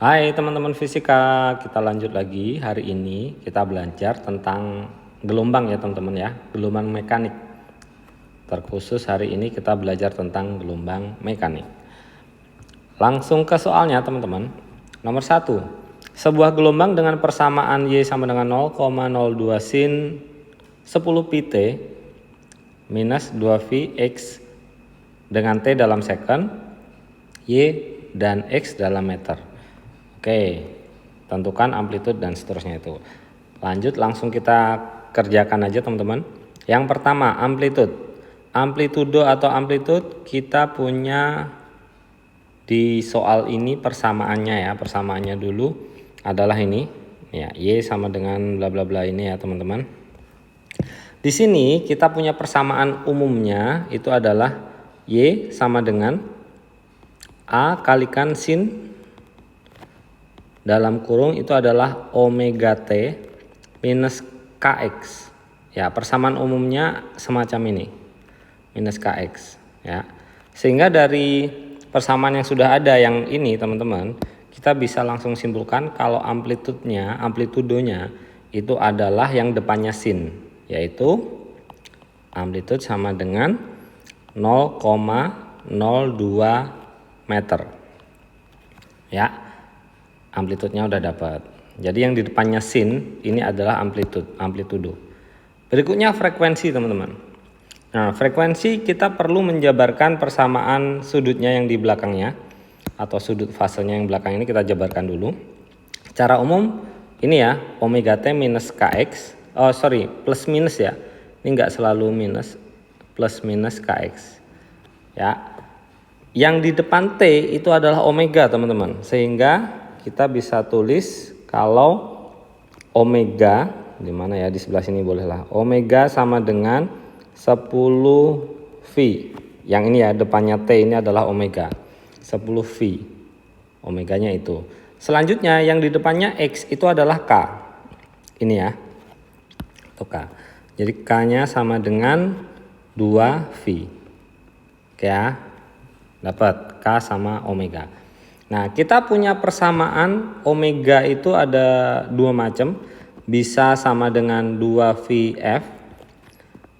Hai teman-teman fisika, kita lanjut lagi. Hari ini kita belajar tentang gelombang ya teman-teman ya, gelombang mekanik. Terkhusus hari ini kita belajar tentang gelombang mekanik. Langsung ke soalnya teman-teman. Nomor 1, sebuah gelombang dengan persamaan Y sama dengan 0,02 sin 10 pi T minus 2 V X dengan T dalam second, Y dan X dalam meter. Oke, tentukan amplitude dan seterusnya itu. Lanjut langsung kita kerjakan aja teman-teman. Yang pertama amplitude. Amplitudo atau amplitude kita punya di soal ini persamaannya ya. Persamaannya dulu adalah ini. Ya, Y sama dengan bla bla bla ini ya teman-teman. Di sini kita punya persamaan umumnya itu adalah Y sama dengan A kalikan sin dalam kurung itu adalah omega T minus Kx. Ya, persamaan umumnya semacam ini. Minus Kx, ya. Sehingga dari persamaan yang sudah ada yang ini, teman-teman, kita bisa langsung simpulkan kalau amplitudonya itu adalah yang depannya sin, yaitu amplitude sama dengan 0,02 meter. Ya. Amplitudenya udah dapat. Jadi yang di depannya sin ini adalah amplitudo. Berikutnya frekuensi teman-teman. Nah, frekuensi kita perlu menjabarkan persamaan sudutnya yang di belakangnya atau sudut fasenya yang belakang ini kita jabarkan dulu. Secara umum ini ya omega T minus Kx. Plus minus ya. Ini enggak selalu minus, plus minus Kx. Ya. Yang di depan T itu adalah omega teman-teman. Sehingga kita bisa tulis kalau omega di mana ya, di sebelah sini bolehlah. Omega sama dengan 10 V. Yang ini ya depannya T ini adalah omega. 10 V. Omeganya itu. Selanjutnya yang di depannya X itu adalah K. Ini ya. Itu K. Jadi K-nya sama dengan 2 V. Oke ya. Dapat K sama omega. Nah, kita punya persamaan omega itu ada dua macam. Bisa sama dengan 2VF.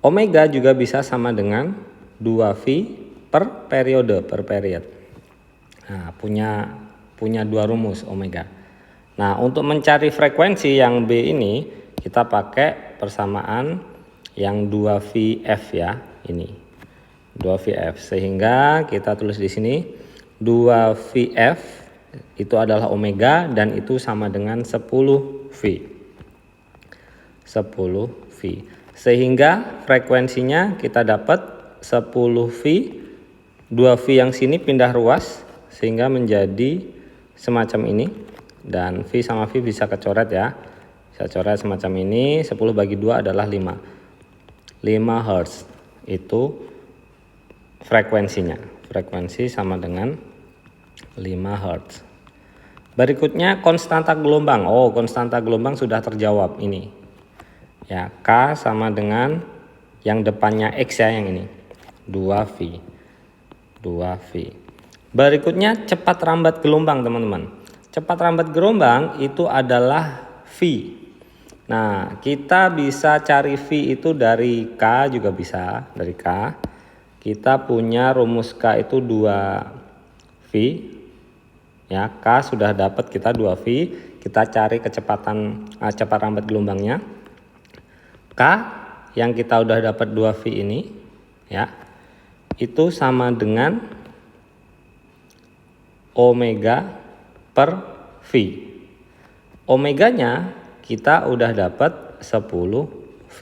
Omega juga bisa sama dengan 2V per periode, per period. Nah, punya dua rumus omega. Nah, untuk mencari frekuensi yang B ini, kita pakai persamaan yang 2VF ya, ini. 2VF. Sehingga kita tulis di sini 2VF itu adalah omega dan itu sama dengan 10V. 10V. Sehingga frekuensinya kita dapat 10V. 2V yang sini pindah ruas sehingga menjadi semacam ini. Dan V sama V bisa kecoret ya. Bisa coret semacam ini. 10 bagi 2 adalah 5. 5 Hz itu frekuensinya. Frekuensi sama dengan 5 Hz. Berikutnya konstanta gelombang. Oh, konstanta gelombang sudah terjawab ini. Ya, K sama dengan yang depannya X ya, yang ini. 2V. 2V. Berikutnya cepat rambat gelombang, teman-teman. Cepat rambat gelombang itu adalah V. Nah, kita bisa cari V itu dari K juga bisa, dari K. Kita punya rumus K itu 2V. Ya, K sudah dapat kita 2V. Kita cari kecepatan cepat rambat gelombangnya. K yang kita udah dapat 2V ini ya. Itu sama dengan omega per V. Omeganya kita udah dapat 10V.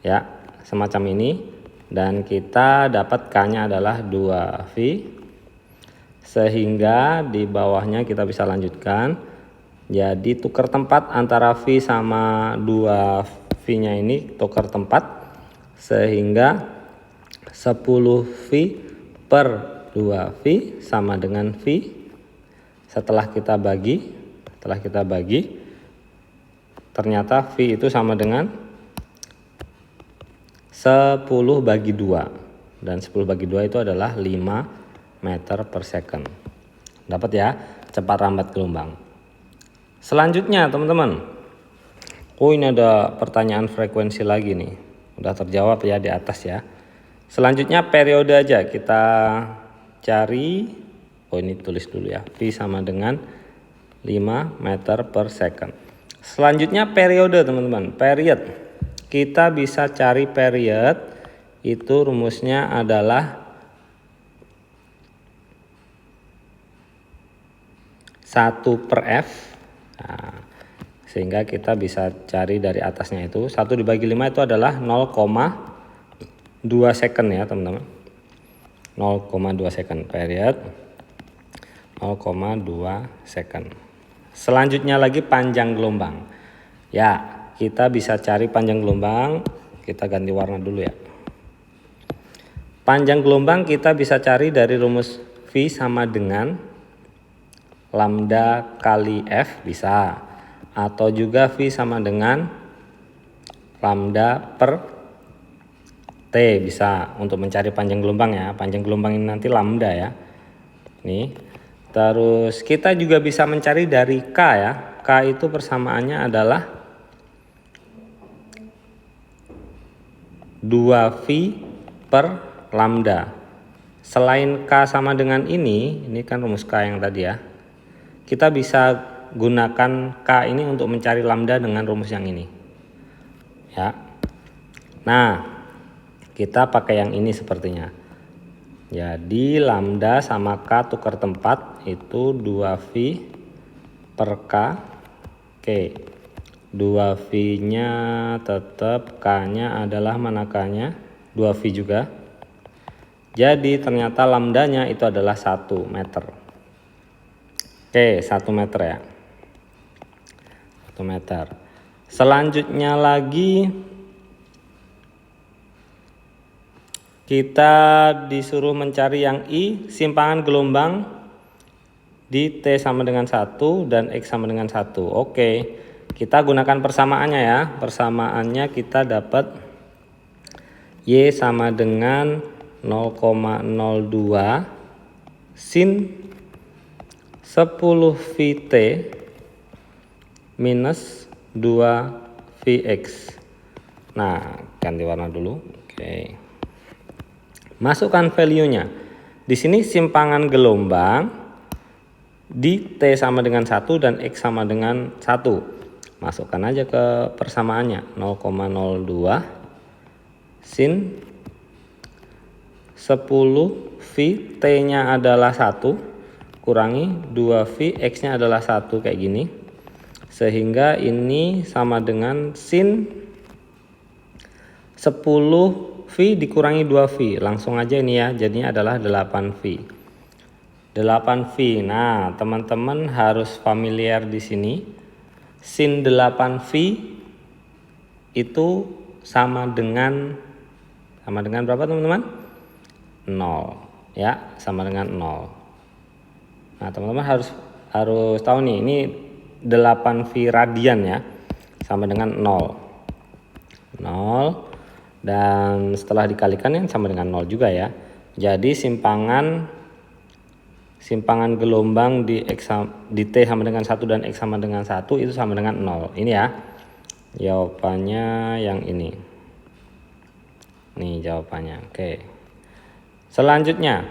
Ya, semacam ini. Dan kita dapat K-nya adalah 2V. Sehingga di bawahnya kita bisa lanjutkan. Jadi tukar tempat antara V sama 2V-nya ini tukar tempat. Sehingga 10V per 2V sama dengan V. Setelah kita bagi ternyata V itu sama dengan 10 bagi 2. Dan 10 bagi 2 itu adalah 5 meter per second. Dapat ya. cepat lambat gelombang. Selanjutnya teman-teman, ini ada pertanyaan frekuensi lagi nih, udah terjawab ya di atas ya. Selanjutnya periode aja kita cari, ini tulis dulu ya, V sama dengan 5 meter per second. Selanjutnya periode teman-teman, period. Kita bisa cari period, itu rumusnya adalah 1 per F. Nah, sehingga kita bisa cari dari atasnya itu 1 dibagi 5 itu adalah 0,2 second ya teman-teman. 0,2 second period, 0,2 second. Selanjutnya lagi panjang gelombang. Ya, kita bisa cari panjang gelombang. Kita ganti warna dulu ya. Panjang gelombang kita bisa cari dari rumus V sama dengan lambda kali F bisa, atau juga V sama dengan lambda per T bisa untuk mencari panjang gelombang ya. Panjang gelombang ini nanti lambda ya. Nih. Terus kita juga bisa mencari dari K ya. K itu persamaannya adalah 2V per lambda. Selain K sama dengan ini kan rumus K yang tadi ya. Kita bisa gunakan K ini untuk mencari lambda dengan rumus yang ini. Ya. Nah, kita pakai yang ini sepertinya. Jadi lambda sama K tukar tempat itu 2V per K. Oke. 2V-nya tetap, K-nya adalah mana K-nya? 2V juga. Jadi ternyata lambdanya itu adalah 1 meter. Oke, 1 meter ya. 1 meter. Selanjutnya lagi kita disuruh mencari yang I, simpangan gelombang di T sama dengan 1 dan X sama dengan 1. Oke, kita gunakan persamaannya ya. Persamaannya kita dapat Y sama dengan 0,02 sin 10 VT minus 2 VX. Nah, ganti warna dulu. Oke. Masukkan value-nya. Di sini simpangan gelombang di T sama dengan 1 dan X sama dengan 1. Masukkan aja ke persamaannya. 0,02 sin 10 V, T-nya adalah 1. Kurangi 2V, X-nya adalah 1 kayak gini. Sehingga ini sama dengan sin 10V dikurangi 2V. Langsung aja ini ya, jadinya adalah 8V. 8V. Nah, teman-teman harus familiar di sini. Sin 8V itu sama dengan berapa teman-teman? 0 ya, sama dengan 0. Nah, teman-teman harus tahu nih, ini 8V radian ya, sama dengan 0. Dan setelah dikalikan yang sama dengan 0 juga ya. Jadi simpangan gelombang di T sama dengan 1 dan X sama dengan 1 itu sama dengan 0. Ini ya. Jawabannya yang ini. Nih jawabannya. Oke. Selanjutnya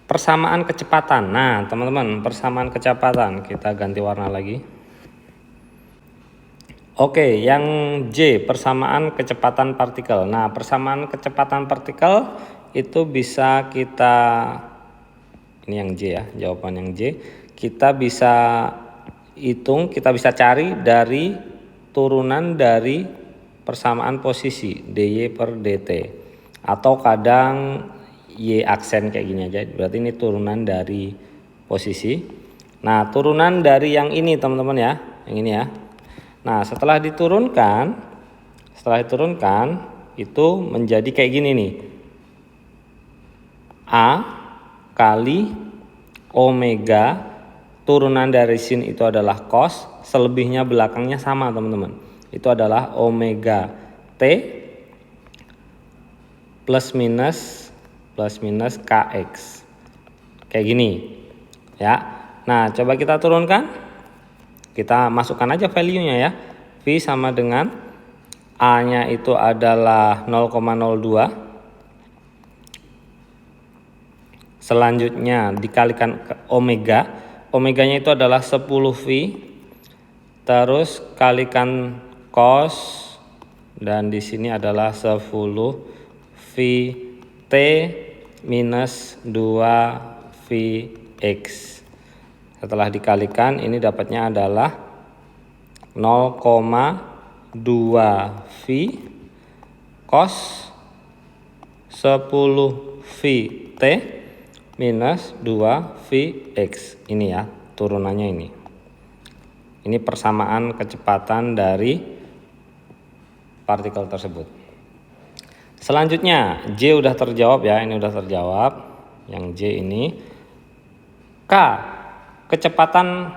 persamaan kecepatan. Nah, teman-teman, persamaan kecepatan kita ganti warna lagi. Oke, yang J, persamaan kecepatan partikel. Nah, persamaan kecepatan partikel itu bisa kita, ini yang J ya, jawaban yang J. Kita bisa hitung, kita bisa cari dari turunan dari persamaan posisi dy per dt. Atau kadang Y aksen kayak gini aja, berarti ini turunan dari posisi. Nah, turunan dari yang ini teman-teman ya, yang ini ya. Nah, setelah diturunkan itu menjadi kayak gini nih. A kali omega, turunan dari sin itu adalah cos, selebihnya belakangnya sama teman-teman. Itu adalah omega T plus minus kx. Kayak gini ya. Nah, coba kita turunkan. Kita masukkan aja value-nya ya. V sama dengan A-nya itu adalah 0,02. Selanjutnya dikalikan ke omega. Omeganya itu adalah 10V. Terus kalikan cos, dan di sini adalah 10V T minus 2Vx. Setelah dikalikan ini dapatnya adalah 0,2V cos 10VT minus 2Vx. Ini ya turunannya ini. Ini persamaan kecepatan dari partikel tersebut. Selanjutnya J udah terjawab ya, ini udah terjawab. Yang J ini. K, kecepatan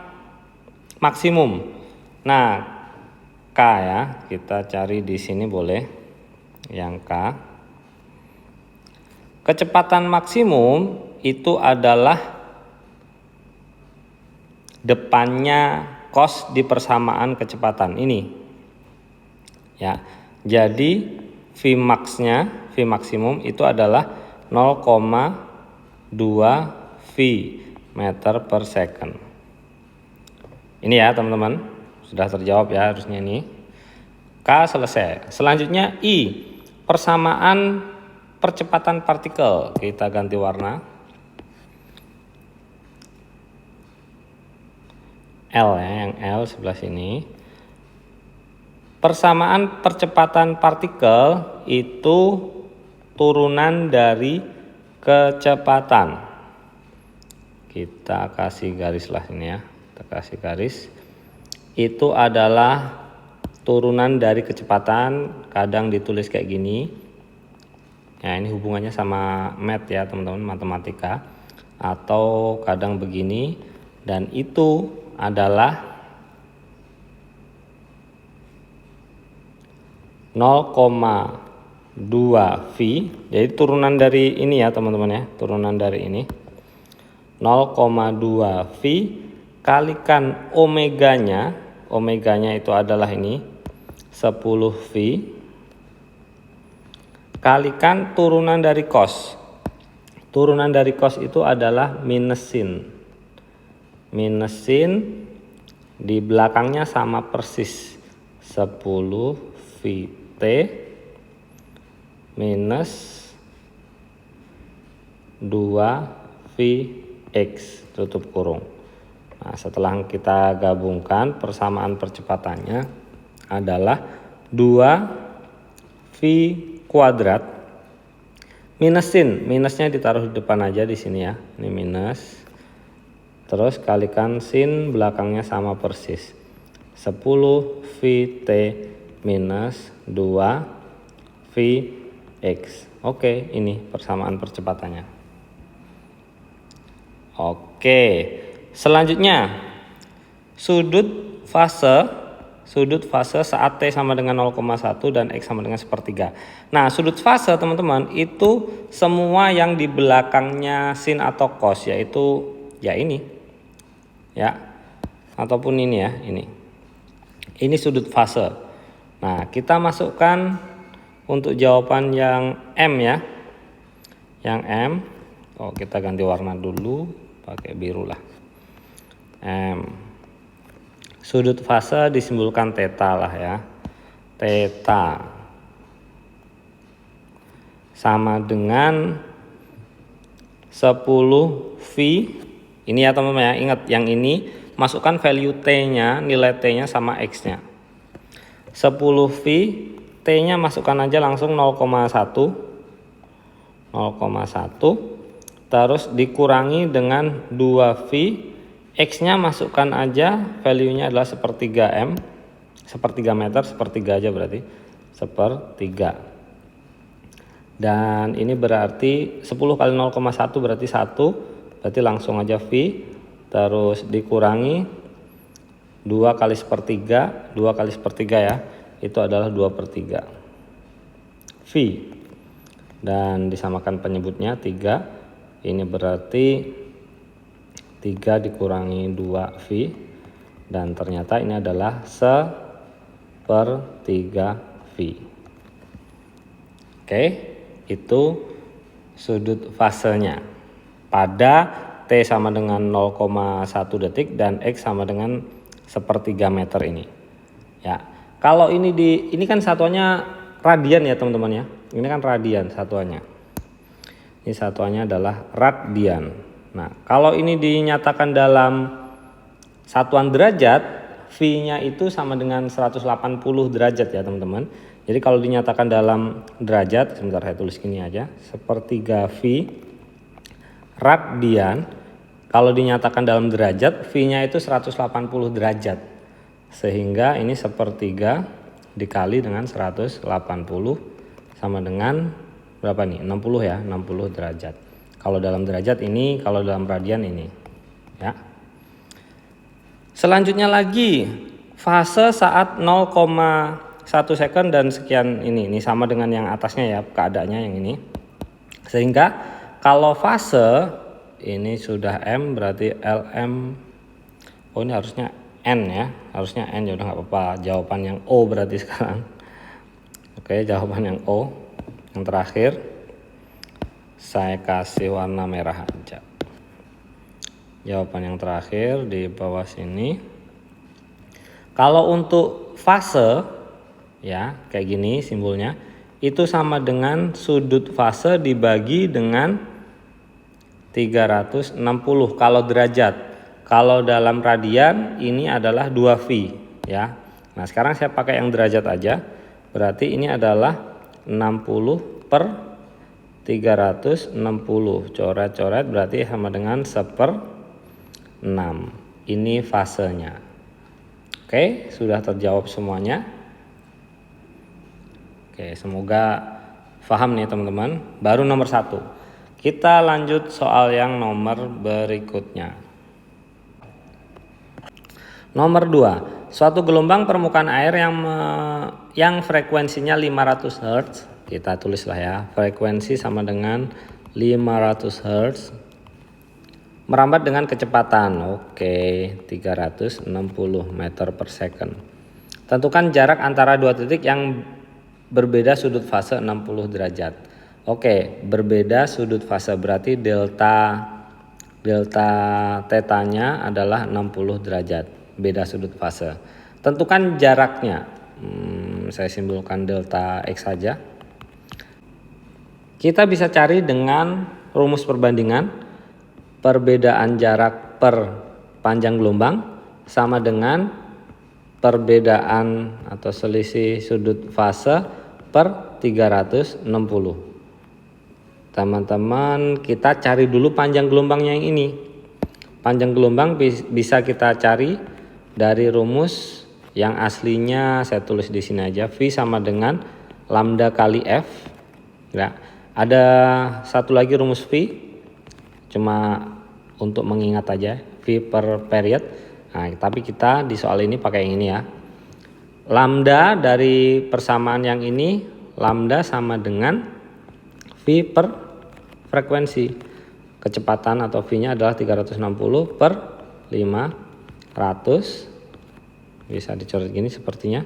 maksimum. Nah, K ya, kita cari di sini boleh. Yang K. Kecepatan maksimum itu adalah depannya cos di persamaan kecepatan ini. Ya. Jadi Vmax-nya, V maksimum itu adalah 0,2 V meter per second. Ini ya teman-teman, sudah terjawab ya harusnya ini. K selesai. Selanjutnya I, persamaan percepatan partikel. Kita ganti warna. L ya, yang L sebelah sini. Persamaan percepatan partikel itu turunan dari kecepatan. Kita kasih garis lah ini ya. Kita kasih garis. Itu adalah turunan dari kecepatan, kadang ditulis kayak gini. Ya, ini hubungannya sama math ya, teman-teman, matematika. Atau kadang begini, dan itu adalah 0,2 V. Jadi turunan dari ini ya teman-teman ya, turunan dari ini 0,2 V kalikan omeganya. Omeganya itu adalah ini 10V kalikan turunan dari cos. Turunan dari cos itu adalah minusin. Minusin di belakangnya sama persis 10V T minus 2Vx tutup kurung. Nah, setelah kita gabungkan persamaan percepatannya adalah 2V kuadrat. Minusnya ditaruh di depan aja di sini ya. Ini minus. Terus kalikan sin belakangnya sama persis. 10VT minus 2Vx. Oke, ini persamaan percepatannya. Oke, selanjutnya sudut fase saat T sama dengan 0,1 dan X sama dengan 1/3. Nah, sudut fase teman-teman itu semua yang di belakangnya sin atau cos, yaitu ya ini ya, ataupun ini ya, ini sudut fase. Nah, kita masukkan untuk jawaban yang M ya. Yang M. Oh, kita ganti warna dulu, pakai biru lah. M. Sudut fase disimbolkan theta lah ya. Theta sama dengan 10V. Ini ya teman-teman ya, ingat yang ini masukkan value T-nya, nilai T-nya sama X-nya. 10V, T-nya masukkan aja langsung 0,1. Terus dikurangi dengan 2V, X-nya masukkan aja value-nya adalah 1/3 M. 1/3 meter, 1/3 aja berarti. 1/3. Dan ini berarti 10 kali 0,1 berarti 1. Berarti langsung aja V. Terus dikurangi 2 kali 1/3, 2 kali 1/3 ya, itu adalah 2/3 V, dan disamakan penyebutnya 3, ini berarti 3 dikurangi 2V, dan ternyata ini adalah 1/3V. Oke, itu sudut fasenya pada T sama dengan 0,1 detik dan X sama dengan 1/3 meter ini. Ya, kalau ini kan satuannya radian ya teman-teman ya. Ini kan radian satuannya. Ini satuannya adalah radian. Nah, kalau ini dinyatakan dalam satuan derajat, V-nya itu sama dengan 180 derajat ya teman-teman. Jadi kalau dinyatakan dalam derajat, sebentar saya tulis gini aja, 1/3V radian. Kalau dinyatakan dalam derajat, V-nya itu 180 derajat. Sehingga ini 1/3 dikali dengan 180 sama dengan berapa nih? 60 ya, 60 derajat. Kalau dalam derajat ini, kalau dalam radian ini. Ya. Selanjutnya lagi, fase saat 0,1 second dan sekian ini sama dengan yang atasnya ya, keadaannya yang ini. Sehingga kalau fase ini sudah M, berarti LM, oh ini harusnya N ya, harusnya N, ya udah nggak apa-apa. Jawaban yang O berarti sekarang. Oke, jawaban yang O yang terakhir saya kasih warna merah aja. Jawaban yang terakhir di bawah sini. Kalau untuk fase ya kayak gini simbolnya, itu sama dengan sudut fase dibagi dengan 360 kalau derajat. Kalau dalam radian ini adalah 2V ya. Nah, sekarang saya pakai yang derajat aja. Berarti ini adalah 60/360. Coret-coret berarti sama dengan 1/6. Ini fasenya. Oke, sudah terjawab semuanya. Oke, semoga paham nih teman-teman. Baru nomor 1. Kita lanjut soal yang nomor berikutnya. Nomor 2. Suatu gelombang permukaan air yang frekuensinya 500 Hz. Kita tulislah ya, frekuensi sama dengan 500 Hz. Merambat dengan kecepatan 360 meter per second. Tentukan jarak antara dua titik yang berbeda sudut fase 60 derajat. Berbeda sudut fase berarti delta tetanya adalah 60 derajat. Beda sudut fase. Tentukan jaraknya. Saya simbolkan delta X saja. Kita bisa cari dengan rumus perbandingan. Perbedaan jarak per panjang gelombang sama dengan perbedaan atau selisih sudut fase per 360. Teman-teman, kita cari dulu panjang gelombangnya yang ini. Panjang gelombang bisa kita cari dari rumus yang aslinya, saya tulis di sini aja, V sama dengan lambda kali F. Ya, ada satu lagi rumus V, cuma untuk mengingat aja, V per period. Nah, tapi kita di soal ini pakai yang ini ya. Lambda dari persamaan yang ini, lambda sama dengan V per frekuensi. Kecepatan atau V-nya adalah 360 per 500. Bisa dicoret gini sepertinya.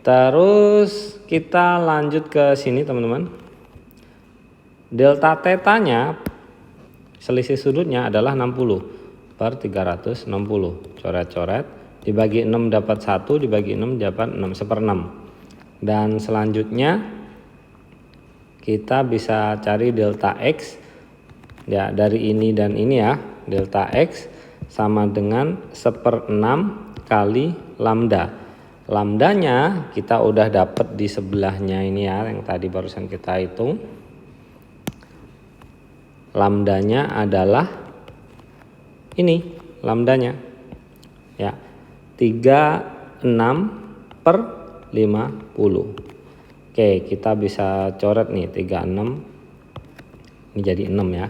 Terus kita lanjut ke sini teman-teman. Delta tetanya, selisih sudutnya adalah 60 per 360. Coret-coret. Dibagi 6 dapat 1, dibagi 6 dapat 6, 1/6. Dan selanjutnya kita bisa cari delta X. Ya, dari ini dan ini ya. Delta X sama dengan 1/6 kali lambda. Lambdanya kita udah dapat di sebelahnya ini ya, yang tadi barusan kita hitung. Lambdanya adalah ini, lambdanya ya, 36 per 50. Kita bisa coret nih 36, ini jadi 6 ya.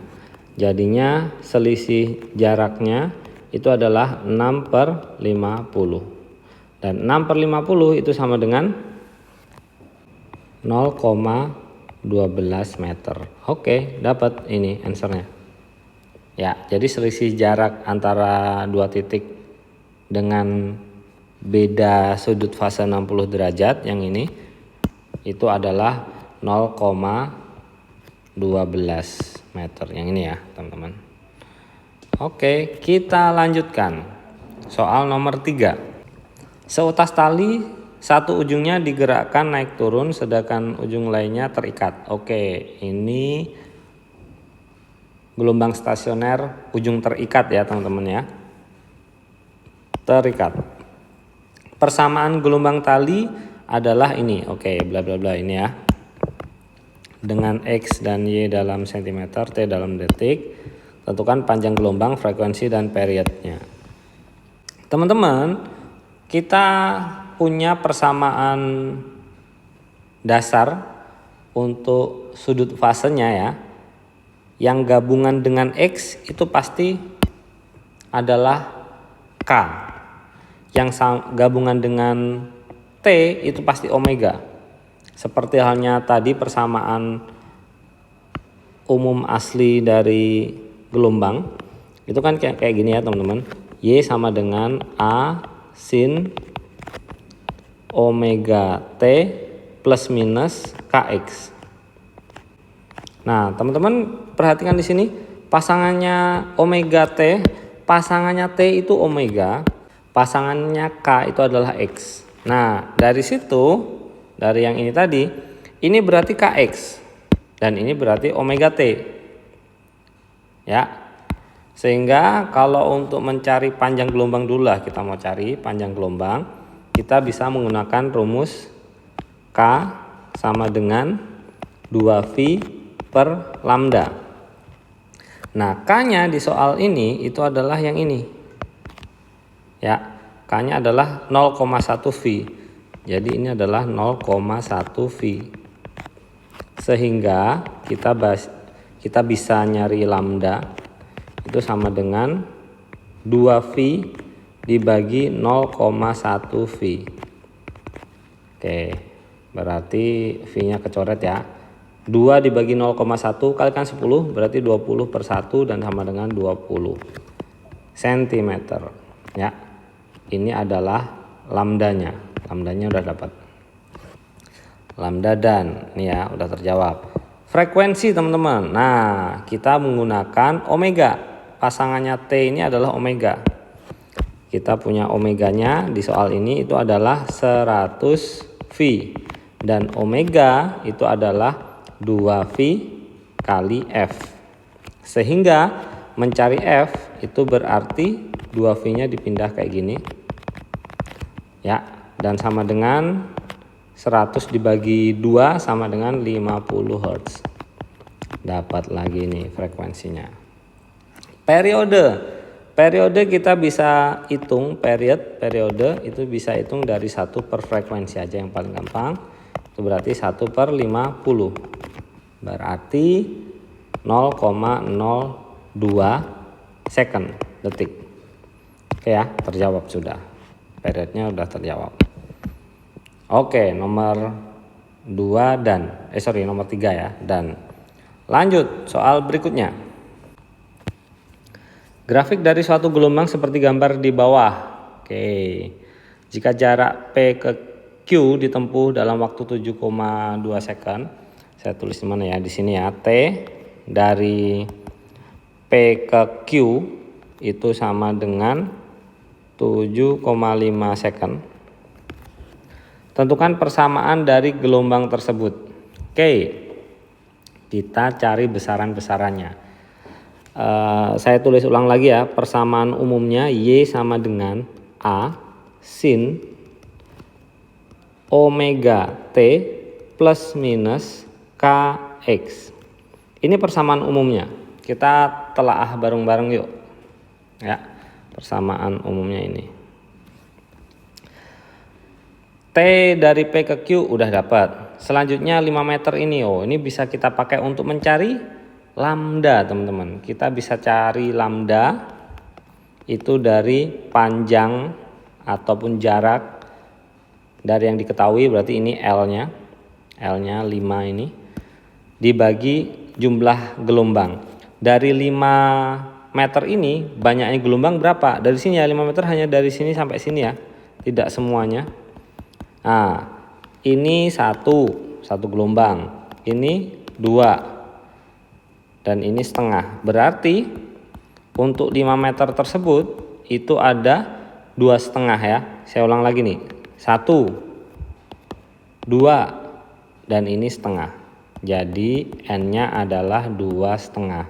Jadinya selisih jaraknya itu adalah 6 per 50. Dan 6 per 50 itu sama dengan 0,12 meter. Dapat ini answernya. Ya, jadi selisih jarak antara dua titik dengan beda sudut fase 60 derajat yang ini itu adalah 0,12 meter yang ini ya teman-teman. Oke, kita lanjutkan soal nomor 3. Seutas tali satu ujungnya digerakkan naik turun sedangkan ujung lainnya terikat. Oke, ini gelombang stasioner ujung terikat ya teman-teman ya. Terikat. Persamaan gelombang tali adalah ini. Oke, bla bla bla ini ya. Dengan X dan Y dalam cm, T dalam detik. Tentukan panjang gelombang, frekuensi dan periodnya. Teman-teman, kita punya persamaan dasar untuk sudut fasenya ya. Yang gabungan dengan X itu pasti adalah K. Yang gabungan dengan T itu pasti omega. Seperti halnya tadi persamaan umum asli dari gelombang. Itu kan kayak gini ya teman-teman. Y sama dengan A sin omega T plus minus Kx. Nah, teman-teman perhatikan di sini pasangannya omega T, pasangannya T itu omega, pasangannya K itu adalah X. Nah, dari situ, dari yang ini tadi, ini berarti Kx dan ini berarti omega T. Ya. Sehingga kalau untuk mencari panjang gelombang dulu lah, kita mau cari panjang gelombang, kita bisa menggunakan rumus K sama dengan 2V per lambda. Nah, K-nya di soal ini itu adalah yang ini. Ya, K-nya adalah 0,1 V. Jadi ini adalah 0,1 V. Sehingga kita bisa nyari lambda itu sama dengan 2V dibagi 0,1 V. Oke, berarti V-nya kecoret ya. 2 dibagi 0,1 kalikan 10 berarti 20 per 1 dan sama dengan 20 cm ya. Ini adalah lambdanya. Lambdanya udah dapat. Lambda dan ini ya udah terjawab. Frekuensi teman-teman. Nah, kita menggunakan omega. Pasangannya T ini adalah omega. Kita punya omeganya di soal ini itu adalah 100 V dan omega itu adalah 2V kali F. Sehingga mencari F itu berarti 2V-nya dipindah kayak gini. Ya, dan sama dengan 100 dibagi 2 sama dengan 50 Hz. Dapat lagi nih frekuensinya. Periode kita bisa hitung periode itu bisa hitung dari 1 per frekuensi aja yang paling gampang. Itu berarti 1 per 50. Berarti 0,02 second detik. Oke ya, terjawab sudah. Periodnya udah terjawab. Oke, nomor 2 nomor 3 ya. Dan lanjut soal berikutnya. Grafik dari suatu gelombang seperti gambar di bawah. Oke. Jika jarak P ke Q ditempuh dalam waktu 7,2 second. Saya tulis di mana ya? Di sini ya. T dari P ke Q itu sama dengan 7,5 second. Tentukan persamaan dari gelombang tersebut. Oke. Kita cari besaran-besarannya. Saya tulis ulang lagi ya. Persamaan umumnya Y sama dengan A sin omega T plus minus Kx. Ini persamaan umumnya. Kita telaah bareng-bareng yuk. Ya, persamaan umumnya ini. T dari P ke Q udah dapat. Selanjutnya 5 meter ini. Ini bisa kita pakai untuk mencari lambda, teman-teman. Kita bisa cari lambda itu dari panjang ataupun jarak dari yang diketahui, berarti ini L-nya. L-nya 5 ini. Dibagi jumlah gelombang. Dari 5 meter ini banyaknya gelombang berapa? Dari sini ya, 5 meter hanya dari sini sampai sini ya, tidak semuanya. Nah, ini satu gelombang, ini 2, dan ini setengah. Berarti untuk 5 meter tersebut itu ada 2,5 ya. Saya ulang lagi nih, 1, 2, dan ini setengah. Jadi N-nya adalah 2,5.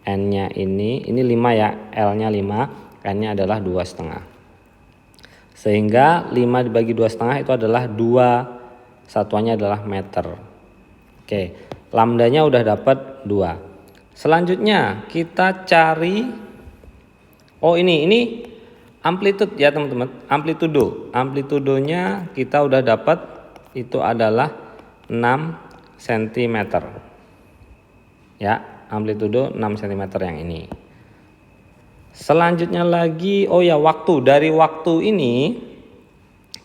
N-nya ini 5 ya, L-nya 5, N-nya adalah 2,5. Sehingga 5 dibagi 2,5 itu adalah 2, satuannya adalah meter. Oke, lambdanya udah dapat 2. Selanjutnya kita cari, oh ini amplitude ya teman-teman, amplitudonya kita udah dapat, itu adalah 6 cm ya, amplitudo 6 cm yang ini. Selanjutnya lagi, oh ya, waktu. Dari waktu ini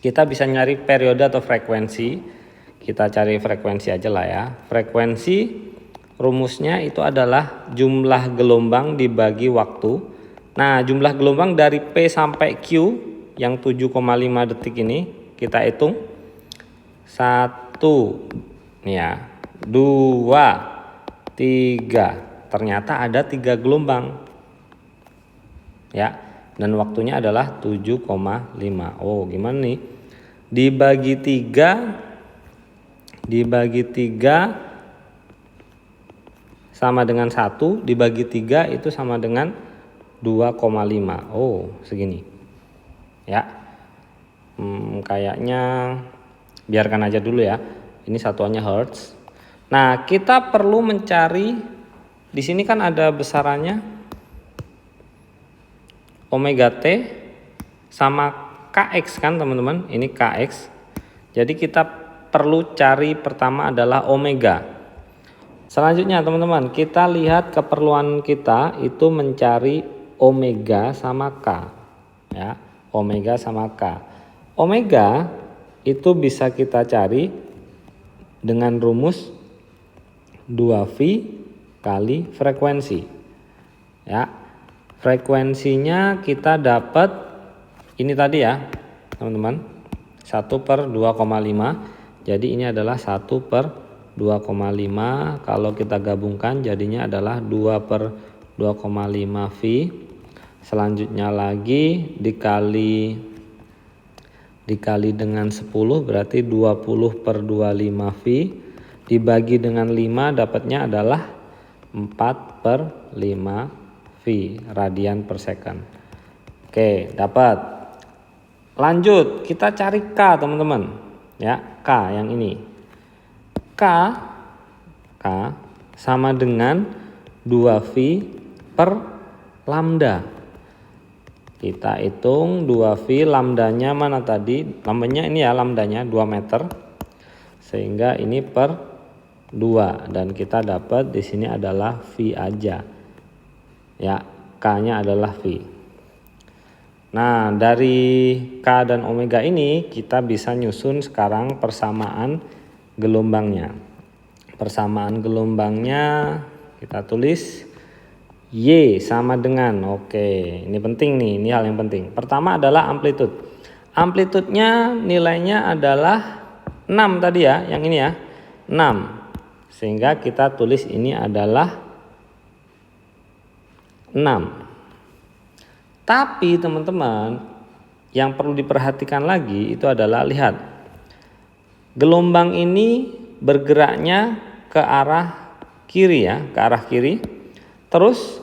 kita bisa nyari periode atau frekuensi. Kita cari frekuensi aja lah ya. Frekuensi rumusnya itu adalah jumlah gelombang dibagi waktu. Nah, jumlah gelombang dari P sampai Q yang 7,5 detik ini kita hitung. 1 nih ya, 2, 3. Ternyata ada 3 gelombang ya, dan waktunya adalah 7,5. Oh, gimana nih? Dibagi 3 sama dengan 1, dibagi 3 itu sama dengan 2,5. Oh, segini ya. Kayaknya biarkan aja dulu ya. Ini satuannya hertz. Nah, kita perlu mencari, di sini kan ada besarannya omega T sama Kx kan teman-teman. Ini Kx. Jadi kita perlu cari pertama adalah omega. Selanjutnya teman-teman, kita lihat keperluan kita itu mencari omega sama K ya. Omega sama K. Omega itu bisa kita cari dengan rumus 2V kali frekuensi ya. Frekuensinya kita dapat ini tadi ya teman-teman, 1/2,5. Jadi ini adalah 1/2,5. Kalau kita gabungkan jadinya adalah 2/2,5V. Selanjutnya lagi dikali dengan 10 berarti 20/25V, dibagi dengan 5 dapatnya adalah 4/5V radian per second. Oke, dapat. Lanjut kita cari K teman-teman ya, K yang ini. K sama dengan 2V per lambda. Kita hitung 2V, lambdanya mana tadi? Lambdanya ini ya, lambdanya 2 meter. Sehingga ini per 2 dan kita dapat di sini adalah V aja. Ya, K-nya adalah V. Nah, dari K dan omega ini kita bisa nyusun sekarang persamaan gelombangnya. Persamaan gelombangnya kita tulis Y sama dengan, oke, ini penting nih, ini hal yang penting. Pertama adalah amplitude. Amplitudenya nilainya adalah 6 tadi ya, yang ini ya, 6. Sehingga kita tulis ini adalah 6. Tapi teman-teman, yang perlu diperhatikan lagi itu adalah, lihat, gelombang ini bergeraknya ke arah kiri ya, ke arah kiri. Terus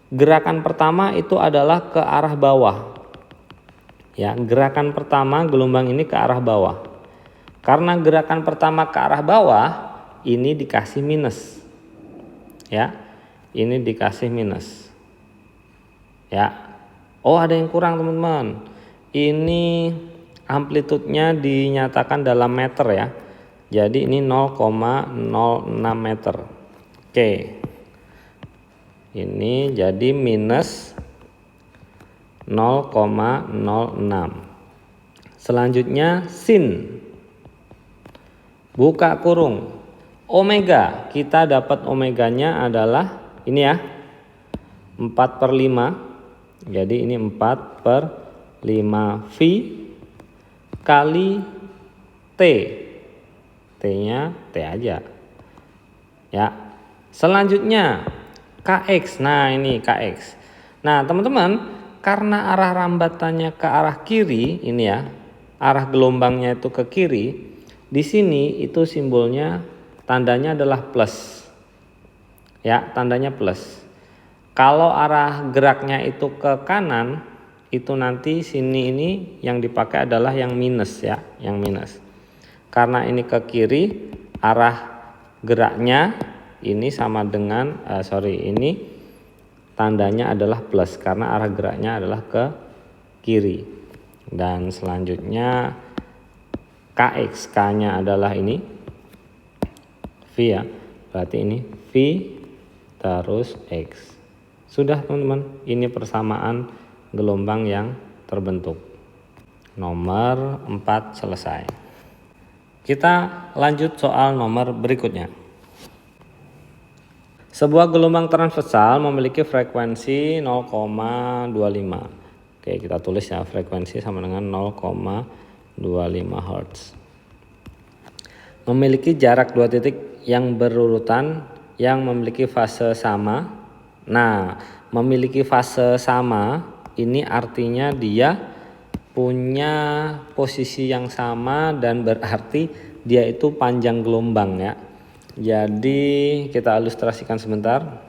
gerakan pertama itu adalah ke arah bawah. Ya, gerakan pertama gelombang ini ke arah bawah. Karena gerakan pertama ke arah bawah, ini dikasih minus. Ya. Ini dikasih minus. Ya. Oh, ada yang kurang teman-teman. Ini amplitudenya dinyatakan dalam meter ya. Jadi ini 0,06 meter. Oke. Ini jadi minus 0,06. Selanjutnya sin, buka kurung, omega, kita dapat omeganya adalah ini ya, 4/5. Jadi ini 4/5 V kali T. T-nya T aja. Ya. Selanjutnya KX. Nah, ini KX. Nah, teman-teman, karena arah rambatannya ke arah kiri, ini ya. Arah gelombangnya itu ke kiri. Di sini itu simbolnya tandanya adalah plus. Ya, tandanya plus. Kalau arah geraknya itu ke kanan, itu nanti sini ini yang dipakai adalah yang minus ya, yang minus. Karena ini ke kiri, arah geraknya ini sama dengan ini tandanya adalah plus karena arah geraknya adalah ke kiri. Dan selanjutnya KX, K-nya adalah ini V ya. Berarti ini V terus X. Sudah teman-teman, ini persamaan gelombang yang terbentuk. Nomor 4 selesai. Kita lanjut soal nomor berikutnya. Sebuah gelombang transversal memiliki frekuensi 0,25. Oke, kita tulis ya, frekuensi sama dengan 0,25 Hz. Memiliki jarak 2 titik yang berurutan yang memiliki fase sama. Nah, memiliki fase sama ini artinya dia punya posisi yang sama dan berarti dia itu panjang gelombang ya. Jadi kita ilustrasikan sebentar.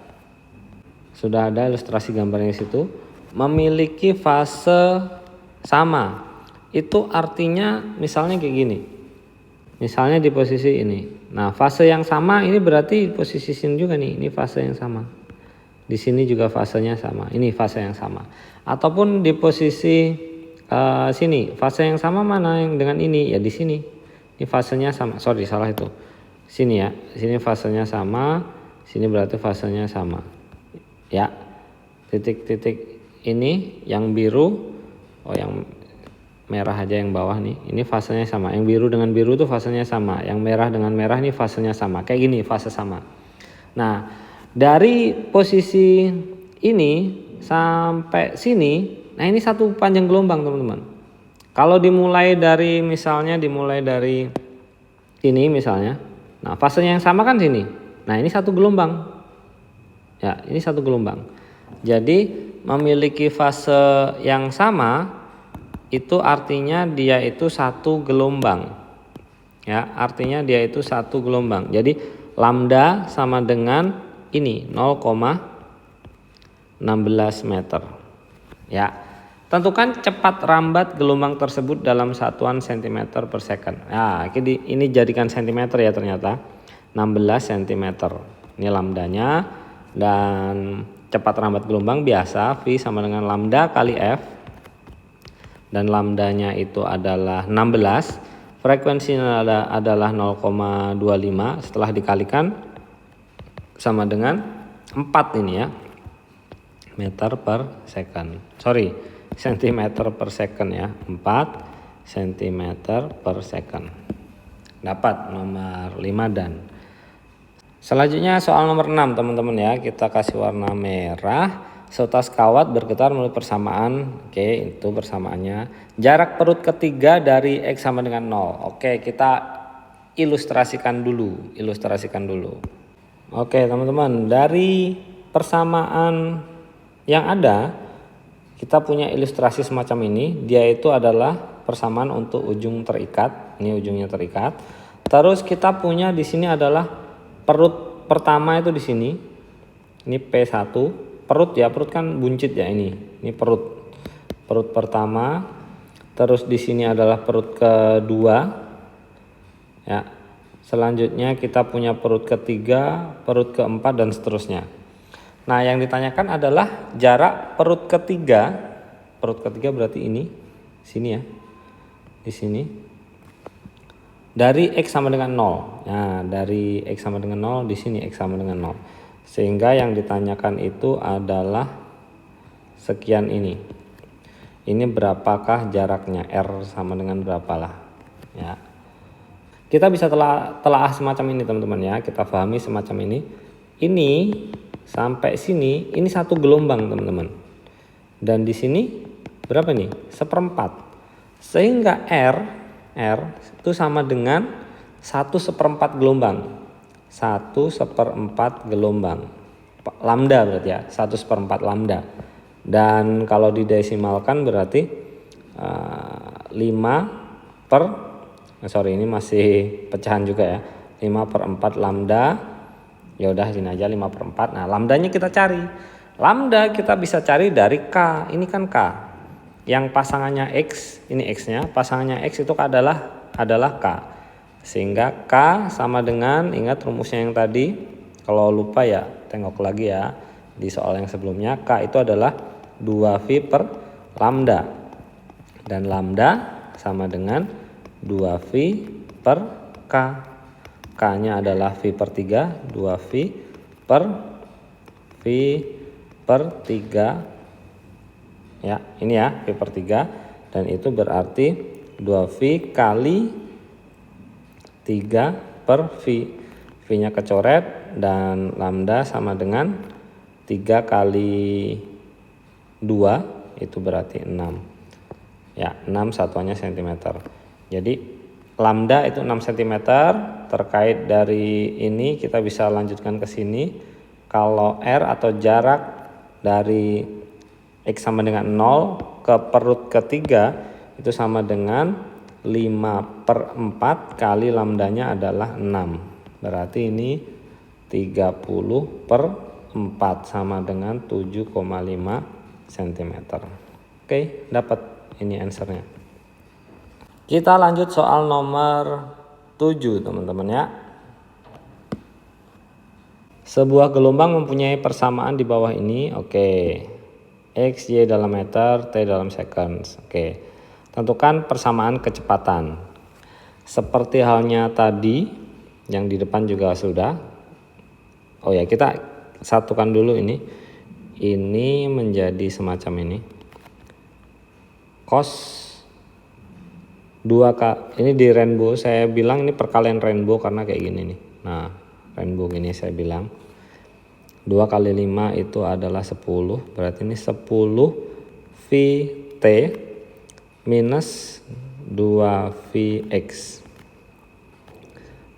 Sudah ada ilustrasi gambarnya di situ. Memiliki fase sama. Itu artinya misalnya kayak gini. Misalnya di posisi ini. Nah, fase yang sama ini berarti posisi sini juga nih. Ini fase yang sama. Di sini juga fasenya sama. Ini fase yang sama. Ataupun di posisi sini, fase yang sama mana yang dengan ini? Ya di sini. Ini fasenya sama. Sorry, salah itu. Sini ya. Sini fasenya sama. Sini berarti fasenya sama. Ya. Titik-titik ini yang biru. Oh, yang merah aja yang bawah nih. Ini fasenya sama. Yang biru dengan biru itu fasenya sama. Yang merah dengan merah ini fasenya sama. Kayak gini, fase sama. Nah, dari posisi ini sampai sini, nah ini satu panjang gelombang teman-teman. Kalau dimulai dari sini misalnya, nah fasenya yang sama kan sini. Nah ini satu gelombang. Ya, ini satu gelombang. Jadi memiliki fase yang sama itu artinya dia itu satu gelombang. Ya, artinya dia itu satu gelombang. Jadi lambda sama dengan ini 0,16 meter. Ya. Tentukan cepat rambat gelombang tersebut dalam satuan cm per second. Nah, ini jadikan cm ya ternyata. 16 cm. Ini lambdanya dan cepat rambat gelombang biasa V sama dengan lambda kali F. Dan lambdanya itu adalah 16. Frekuensinya adalah 0,25 setelah dikalikan sama dengan 4 ini ya, meter per second. Sorry, centimeter per second ya, 4 cm per second. Dapat nomor 5 dan. Selanjutnya soal nomor 6 teman-teman ya, kita kasih warna merah. Seutas kawat bergetar melalui persamaan. Oke, itu persamaannya. Jarak perut ketiga dari X sama dengan 0. Oke, kita ilustrasikan dulu. Oke teman-teman, dari persamaan yang ada kita punya ilustrasi semacam ini. Dia itu adalah persamaan untuk ujung terikat. Ini ujungnya terikat. Terus kita punya di sini adalah perut pertama itu di sini. Ini P1. Perut ya, perut kan buncit ya ini. Ini perut. Perut pertama. Terus di sini adalah perut kedua. Ya. Selanjutnya kita punya perut ketiga, perut keempat dan seterusnya. Nah, yang ditanyakan adalah jarak perut ketiga. Perut ketiga berarti ini, sini ya. Di sini. Dari X sama dengan 0. Nah, dari X sama dengan 0 di sini X sama dengan 0. Sehingga yang ditanyakan itu adalah sekian ini. Ini berapakah jaraknya? R sama dengan berapalah. Ya. Kita bisa telah semacam ini teman-teman ya. Kita pahami semacam ini. Ini sampai sini ini satu gelombang teman-teman. Dan di sini berapa nih? 1/4. Sehingga R itu sama dengan 1/4 gelombang. 1/4 gelombang. Lambda berarti ya, 1/4 lambda. Dan kalau didesimalkan berarti 5 ini masih pecahan juga ya. 5/4 lambda. Ya udah sini aja 5/4. Nah, lambdanya kita cari. Lambda kita bisa cari dari K. Ini kan K. Yang pasangannya X, ini X-nya, pasangannya X itu adalah K. Sehingga K sama dengan, ingat rumusnya yang tadi, kalau lupa ya tengok lagi ya di soal yang sebelumnya. K itu adalah 2V per lambda. Dan lambda sama dengan 2V per K. K-nya adalah V per 3, 2V per V per 3. Ya, ini ya V per 3. Dan itu berarti 2V kali 3 per V. V-nya kecoret dan lambda sama dengan 3 kali 2 itu berarti 6. Ya, 6 satuannya cm. Jadi lambda itu 6 cm. Terkait dari ini kita bisa lanjutkan ke sini. Kalau R atau jarak dari X sama dengan 0 ke perut ketiga itu sama dengan 5/4 kali lambdanya adalah 6. Berarti ini 30/4 sama dengan 7,5 cm. Oke, dapat ini answernya. Kita lanjut soal nomor 7 teman-teman ya. Sebuah gelombang mempunyai persamaan di bawah ini. Oke. X, Y dalam meter, T dalam seconds. Oke. Tentukan persamaan kecepatan. Seperti halnya tadi yang di depan juga sudah. Oh ya, kita satukan dulu ini. Ini menjadi semacam ini. Cos 2K. Ini di rainbow, saya bilang ini perkalian rainbow karena kayak gini nih. Nah, rainbow gini saya bilang. 2 kali 5 itu adalah 10. Berarti ini 10 VT minus 2VX.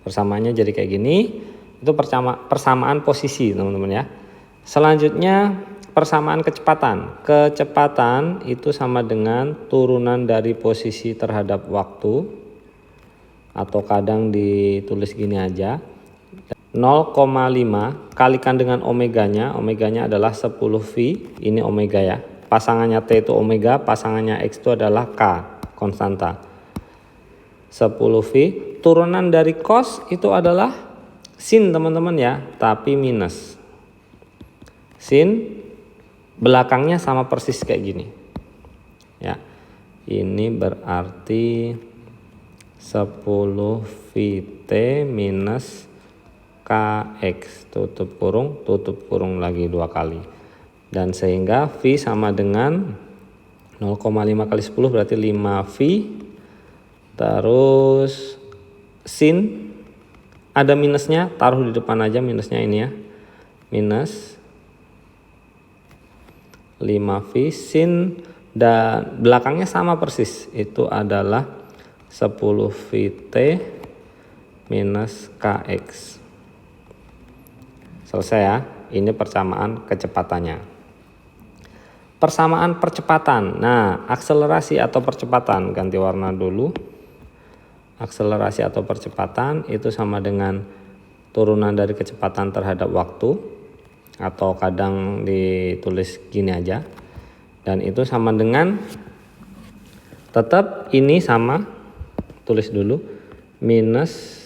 Persamaannya jadi kayak gini. Itu persamaan posisi teman-teman ya. Selanjutnya persamaan kecepatan. Kecepatan itu sama dengan turunan dari posisi terhadap waktu. Atau kadang ditulis gini aja. 0,5 kalikan dengan omeganya. Omeganya adalah 10V. Ini omega ya. Pasangannya T itu omega. Pasangannya X itu adalah K. Konstanta. 10V. Turunan dari cos itu adalah sin teman-teman ya. Tapi minus. Sin belakangnya sama persis kayak gini. Ya. Ini berarti 10 VT minus KX tutup kurung lagi 2 kali. Dan sehingga V sama dengan 0,5 kali 10 berarti 5V. Terus sin ada minusnya, taruh di depan aja minusnya ini ya. Minus 5V sin dan belakangnya sama persis. Itu adalah 10 VT minus KX. Selesai ya. Ini persamaan kecepatannya. Persamaan percepatan. Nah, akselerasi atau percepatan, ganti warna dulu. Akselerasi atau percepatan itu sama dengan turunan dari kecepatan terhadap waktu. Atau kadang ditulis gini aja. Dan itu sama dengan, tetap ini sama, tulis dulu, minus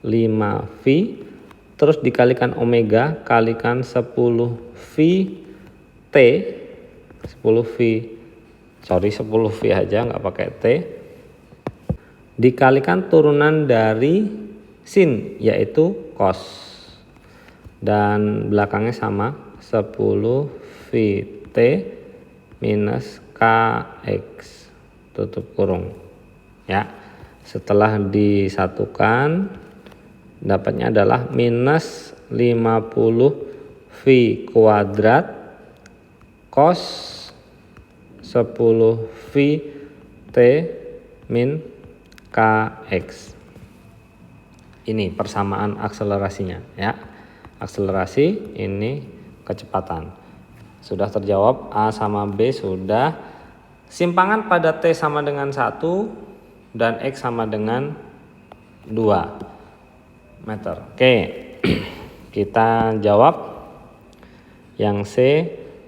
5V, terus dikalikan omega, kalikan 10V T, 10V aja, nggak pakai T, dikalikan turunan dari sin, yaitu cos. Dan belakangnya sama, 10VT minus KX tutup kurung ya. Setelah disatukan dapatnya adalah minus 50 V kuadrat cos 10 V T min Kx. Ini persamaan akselerasinya ya. Akselerasi ini kecepatan. Sudah terjawab, A sama B sudah. Simpangan pada T sama dengan 1 dan X sama dengan 2 meter. Oke, kita jawab yang C,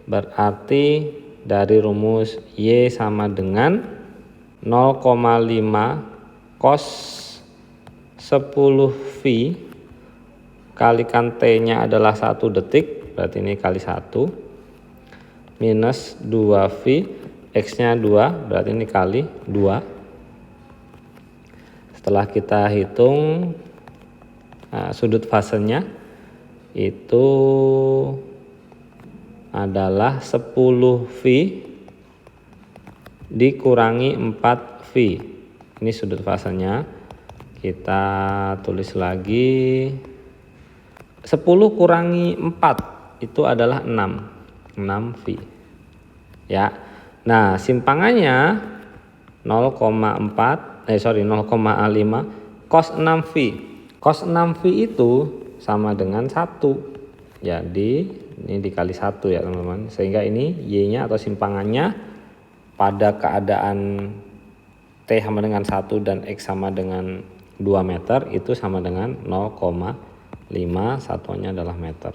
berarti dari rumus Y sama dengan 0,5 cos 10 V kalikan T-nya adalah 1 detik, berarti ini kali 1, minus 2 V, X-nya 2, berarti ini kali 2. Setelah kita hitung sudut fasenya itu adalah 10 V dikurangi 4 V. Ini sudut fasenya. Kita tulis lagi 10 kurangi 4 itu adalah 6 V ya. Nah simpangannya 0,5 cos 6 V. Cos 6 V itu sama dengan 1, jadi ini dikali 1 ya teman-teman, sehingga ini Y nya atau simpangannya pada keadaan T sama dengan 1 dan X sama dengan 2 meter itu sama dengan 0,5, satuannya adalah meter.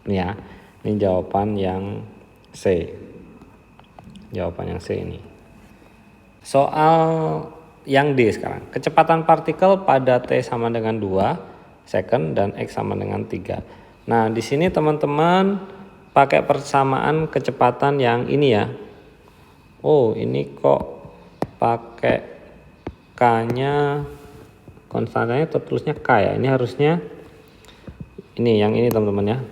Ini ya, ini jawaban yang C. Jawaban yang C ini. Soal yang D sekarang. Kecepatan partikel pada T sama dengan 2 second dan X sama dengan 3. Nah, di sini teman-teman pakai persamaan kecepatan yang ini ya. Oh, ini kok pakai K-nya konstantanya tertulisnya K ya. Ini harusnya ini yang ini teman-teman ya.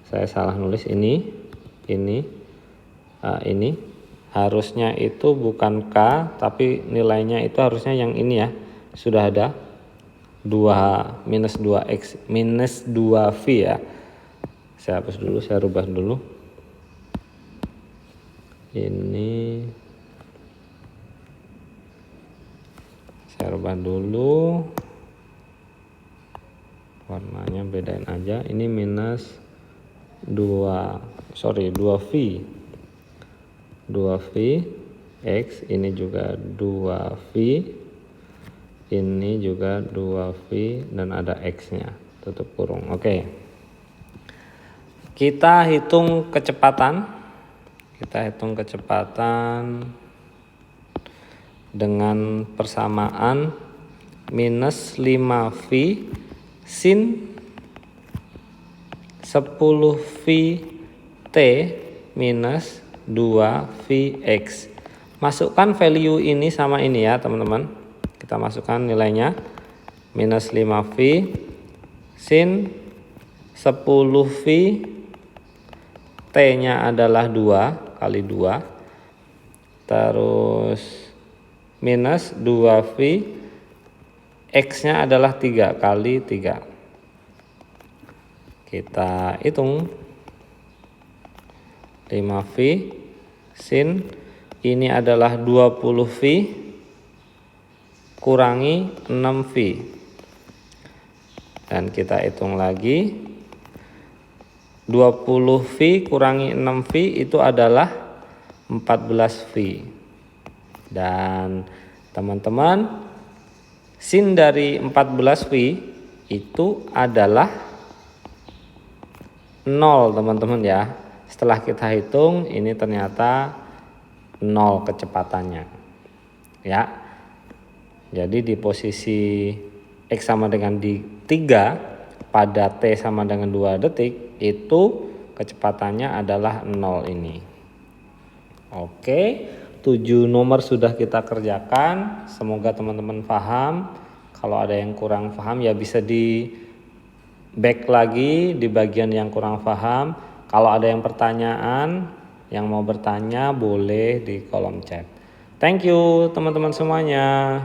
Saya salah nulis ini harusnya itu bukan K, tapi nilainya itu harusnya yang ini ya. Sudah ada 2 minus 2X minus 2V ya. Saya hapus dulu, saya rubah dulu. Ini saya rubah dulu. Warnanya bedain aja. Ini minus 2V 2V X, ini juga 2V, ini juga 2V, dan ada X nya tutup kurung. Oke, kita hitung kecepatan dengan persamaan minus 5V sin 10V T minus 2Vx. Masukkan value ini sama ini ya teman-teman. Kita masukkan nilainya minus 5V sin 10V, T nya adalah 2 kali 2, terus minus 2V, X nya adalah 3 kali 3. Kita hitung 5V sin ini adalah 20V kurangi 6V, dan kita hitung lagi 20V kurangi 6V itu adalah 14V. Dan teman-teman, sin dari 14V itu adalah 0 teman-teman ya. Setelah kita hitung ini ternyata 0 kecepatannya ya. Jadi di posisi X sama dengan di 3 pada T sama dengan 2 detik itu kecepatannya adalah 0 ini. Oke, 7 nomor sudah kita kerjakan. Semoga teman-teman paham. Kalau ada yang kurang paham ya bisa di back lagi di bagian yang kurang paham. Kalau ada yang pertanyaan, yang mau bertanya boleh di kolom chat. Thank you teman-teman semuanya.